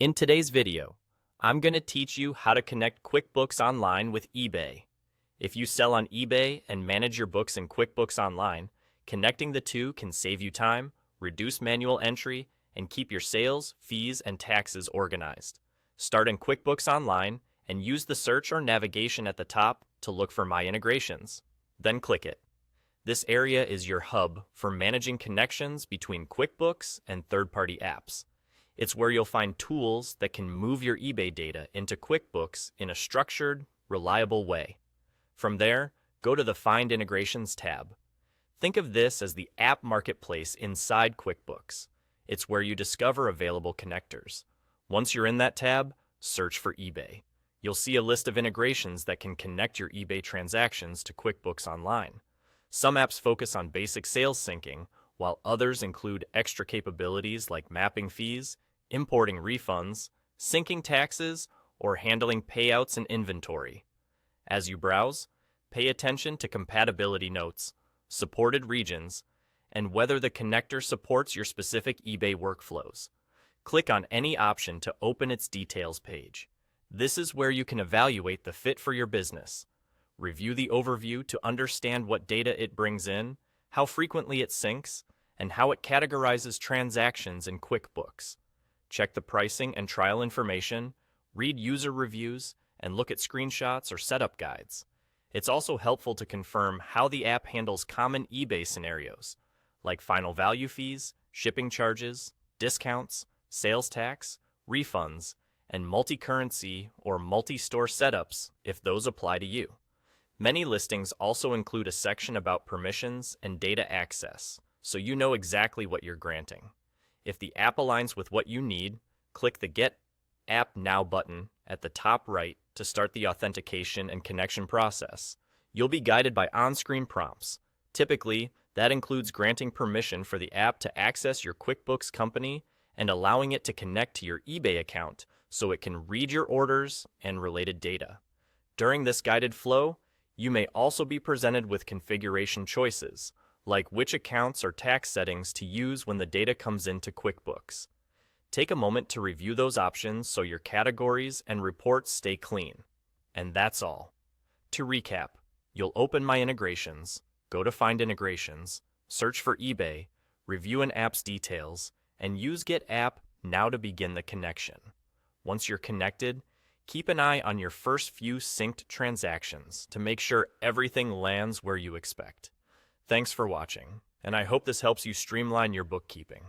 In today's video, I'm going to teach you how to connect QuickBooks Online with eBay. If you sell on eBay and manage your books in QuickBooks Online, connecting the two can save you time, reduce manual entry, and keep your sales, fees, and taxes organized. Start in QuickBooks Online and use the search or navigation at the top to look for My Integrations. Then click it. This area is your hub for managing connections between QuickBooks and third-party apps. It's where you'll find tools that can move your eBay data into QuickBooks in a structured, reliable way. From there, go to the Find Integrations tab. Think of this as the app marketplace inside QuickBooks. It's where you discover available connectors. Once you're in that tab, search for eBay. You'll see a list of integrations that can connect your eBay transactions to QuickBooks Online. Some apps focus on basic sales syncing, while others include extra capabilities like mapping fees, importing refunds, syncing taxes, or handling payouts and inventory. As you browse, pay attention to compatibility notes, supported regions, and whether the connector supports your specific eBay workflows. Click on any option to open its details page. This is where you can evaluate the fit for your business. Review the overview to understand what data it brings in, how frequently it syncs, and how it categorizes transactions in QuickBooks. Check the pricing and trial information, read user reviews, and look at screenshots or setup guides. It's also helpful to confirm how the app handles common eBay scenarios, like final value fees, shipping charges, discounts, sales tax, refunds, and multi-currency or multi-store setups if those apply to you. Many listings also include a section about permissions and data access, so you know exactly what you're granting. If the app aligns with what you need, click the Get App Now button at the top right to start the authentication and connection process. You'll be guided by on-screen prompts. Typically, that includes granting permission for the app to access your QuickBooks company and allowing it to connect to your eBay account so it can read your orders and related data. During this guided flow, you may also be presented with configuration choices, like which accounts or tax settings to use when the data comes into QuickBooks. Take a moment to review those options so your categories and reports stay clean. And that's all. To recap, you'll open My Integrations, go to Find Integrations, search for eBay, review an app's details, and use Get App Now to begin the connection. Once you're connected, keep an eye on your first few synced transactions to make sure everything lands where you expect. Thanks for watching, and I hope this helps you streamline your bookkeeping.